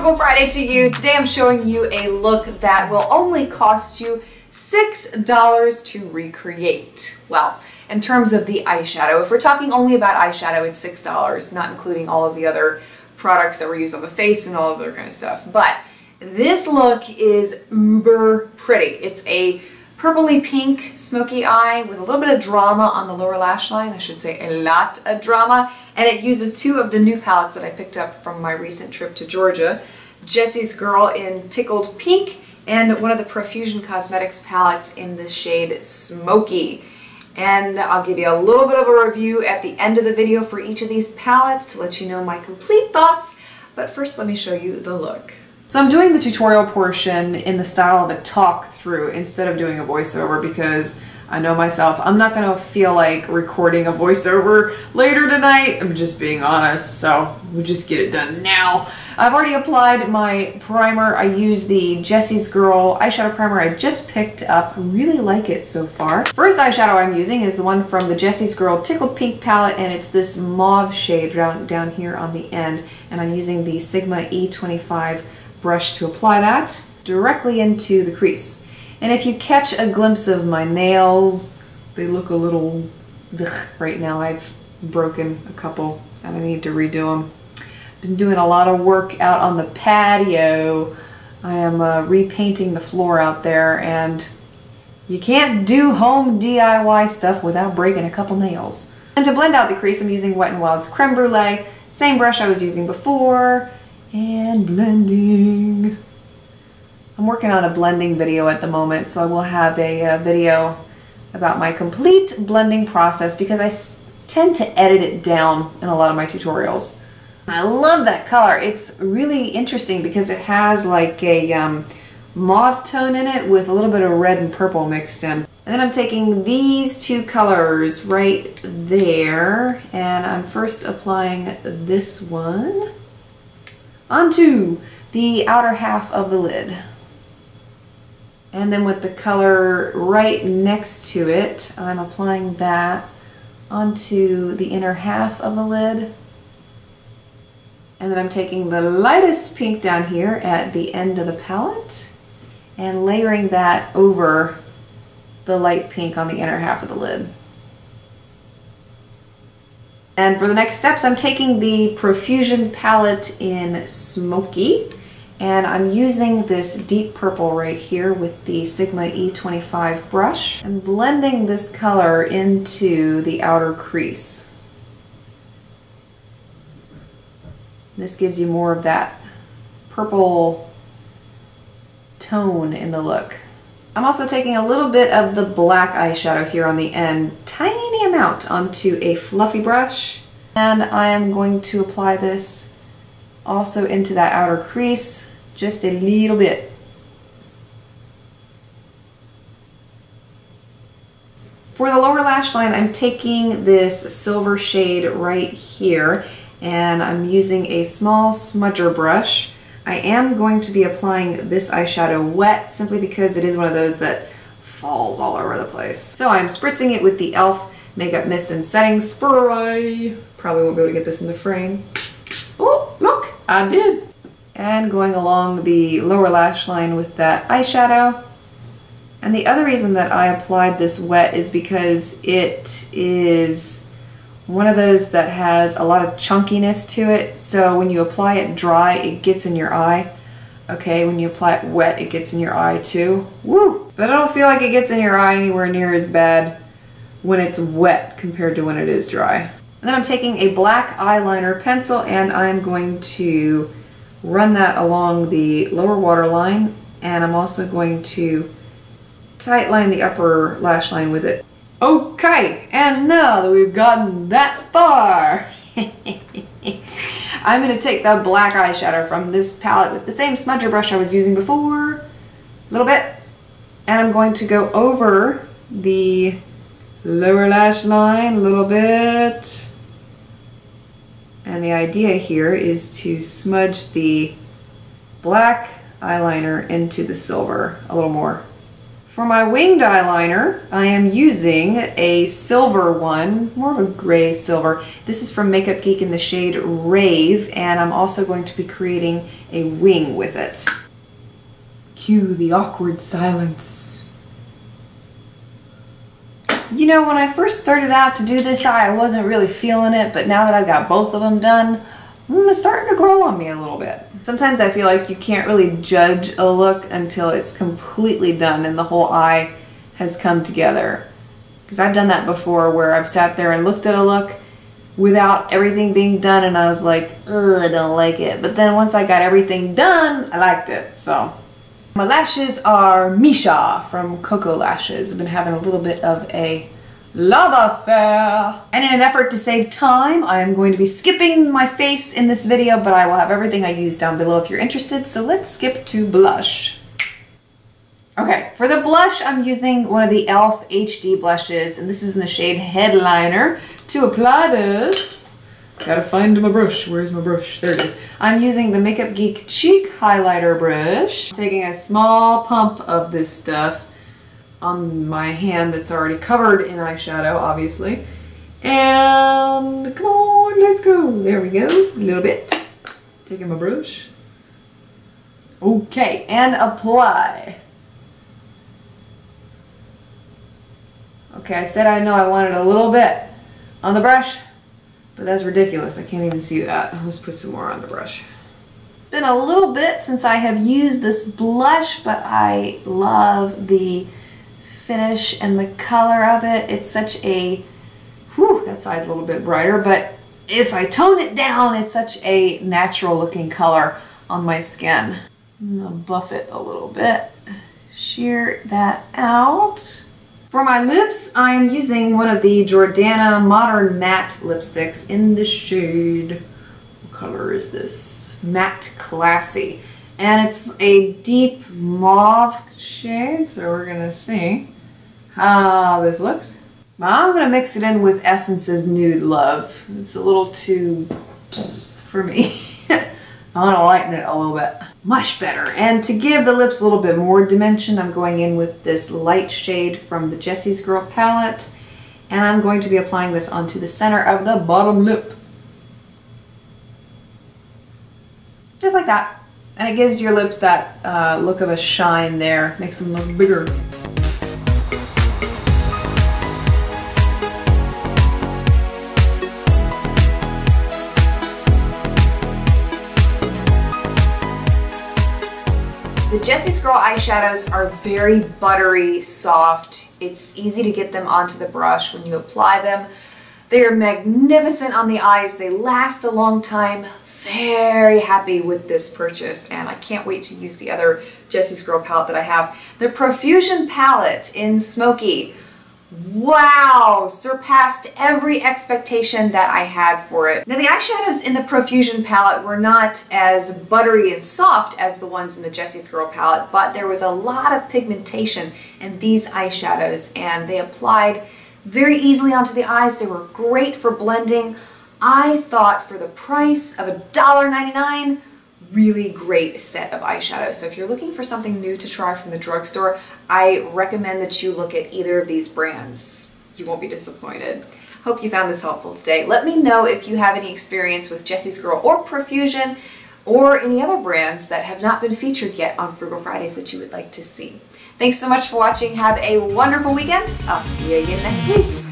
Frugal Friday to you. Today I'm showing you a look that will only cost you $6 to recreate. Well, in terms of the eyeshadow, if we're talking only about eyeshadow, it's $6, not including all of the other products that were used on the face and all of the other kind of stuff. But this look is uber pretty. It's a purpley pink smoky eye with a little bit of drama on the lower lash line. I should say a lot of drama. And it uses two of the new palettes that I picked up from my recent trip to Georgia. Jessie's Girl in Tickled Pink and one of the Profusion Cosmetics palettes in the shade Smoky. And I'll give you a little bit of a review at the end of the video for each of these palettes to let you know my complete thoughts. But first let me show you the look. So I'm doing the tutorial portion in the style of a talk through instead of doing a voiceover because I know myself, I'm not going to feel like recording a voiceover later tonight. I'm just being honest, so we'll just get it done now. I've already applied my primer. I use the Jessie's Girl eyeshadow primer I just picked up. I really like it so far. First eyeshadow I'm using is the one from the Jessie's Girl Tickled Pink palette, and it's this mauve shade down here on the end, and I'm using the Sigma E25 brush to apply that directly into the crease. And if you catch a glimpse of my nails, they look a little ugh right now. I've broken a couple and I need to redo them. Been doing a lot of work out on the patio. I am repainting the floor out there, and you can't do home DIY stuff without breaking a couple nails. And to blend out the crease, I'm using Wet n Wild's Creme Brulee, same brush I was using before, and blending. I'm working on a blending video at the moment, so I will have a video about my complete blending process because I tend to edit it down in a lot of my tutorials. I love that color. It's really interesting because it has like a mauve tone in it with a little bit of red and purple mixed in. And then I'm taking these two colors right there, and I'm first applying this one onto the outer half of the lid. And then with the color right next to it, I'm applying that onto the inner half of the lid. And then I'm taking the lightest pink down here at the end of the palette and layering that over the light pink on the inner half of the lid. And for the next steps, I'm taking the Profusion palette in Smoky, and I'm using this deep purple right here with the Sigma E25 brush and blending this color into the outer crease. This gives you more of that purple tone in the look. I'm also taking a little bit of the black eyeshadow here on the end, tiny amount, onto a fluffy brush. And I am going to apply this also into that outer crease, just a little bit. For the lower lash line, I'm taking this silver shade right here, and I'm using a small smudger brush. I am going to be applying this eyeshadow wet simply because it is one of those that falls all over the place. So I'm spritzing it with the e.l.f. Makeup Mist and Setting Spray. Probably won't be able to get this in the frame. Oh, look, I did. And going along the lower lash line with that eyeshadow. And the other reason that I applied this wet is because it is one of those that has a lot of chunkiness to it, so when you apply it dry, it gets in your eye. Okay, when you apply it wet, it gets in your eye too. Woo! But I don't feel like it gets in your eye anywhere near as bad when it's wet compared to when it is dry. And then I'm taking a black eyeliner pencil and I'm going to run that along the lower waterline, and I'm also going to tightline the upper lash line with it. Okay, and now that we've gotten that far, I'm going to take the black eyeshadow from this palette with the same smudger brush I was using before, a little bit, and I'm going to go over the lower lash line a little bit. And the idea here is to smudge the black eyeliner into the silver a little more. For my winged eyeliner, I am using a silver one, more of a gray silver. This is from MakeupGeek in the shade Rave, and I'm also going to be creating a wing with it. Cue the awkward silence. You know, when I first started out to do this eye, I wasn't really feeling it, but now that I've got both of them done, it's starting to grow on me a little bit. Sometimes I feel like you can't really judge a look until it's completely done and the whole eye has come together. Because I've done that before where I've sat there and looked at a look without everything being done and I was like, ugh, I don't like it. But then once I got everything done, I liked it, so. My lashes are Misha from KoKo Lashes. I've been having a little bit of a love affair. And in an effort to save time, I am going to be skipping my face in this video, but I will have everything I use down below if you're interested. So let's skip to blush. Okay, for the blush, I'm using one of the e.l.f. HD blushes, and this is in the shade Headliner. To apply this, gotta find my brush. Where's my brush? There it is. I'm using the MakeupGeek Cheek Highlighter brush. Taking a small pump of this stuff on my hand that's already covered in eyeshadow, obviously. And come on, let's go. There we go, a little bit. Taking my brush. Okay, and apply. Okay, I said I know I wanted a little bit on the brush, but that's ridiculous. I can't even see that. Let's put some more on the brush. It's been a little bit since I have used this blush, but I love the finish and the color of it. It's such a, whew, that side's a little bit brighter, but if I tone it down, it's such a natural looking color on my skin. I'm gonna buff it a little bit, sheer that out. For my lips, I'm using one of the Jordana Modern Matte lipsticks in the shade, what color is this? Matte Classy. And it's a deep mauve shade, so we're gonna see how this looks. Now I'm gonna mix it in with Essence's Nude Love. It's a little too for me. I wanna lighten it a little bit. Much better. And to give the lips a little bit more dimension, I'm going in with this light shade from the Jessie's Girl palette. And I'm going to be applying this onto the center of the bottom lip. Just like that. And it gives your lips that look of a shine there, makes them look bigger. The Jessie's Girl eyeshadows are very buttery, soft. It's easy to get them onto the brush when you apply them. They are magnificent on the eyes. They last a long time. Very happy with this purchase, and I can't wait to use the other Jessie's Girl palette that I have. The Profusion palette in Smoky. Wow! Surpassed every expectation that I had for it. Now the eyeshadows in the Profusion palette were not as buttery and soft as the ones in the Jessie's Girl palette, but there was a lot of pigmentation in these eyeshadows, and they applied very easily onto the eyes. They were great for blending. I thought for the price of $1.99, really great set of eyeshadows. So if you're looking for something new to try from the drugstore, I recommend that you look at either of these brands. You won't be disappointed. Hope you found this helpful today. Let me know if you have any experience with Jessie's Girl or Profusion or any other brands that have not been featured yet on Frugal Fridays that you would like to see. Thanks so much for watching. Have a wonderful weekend. I'll see you again next week.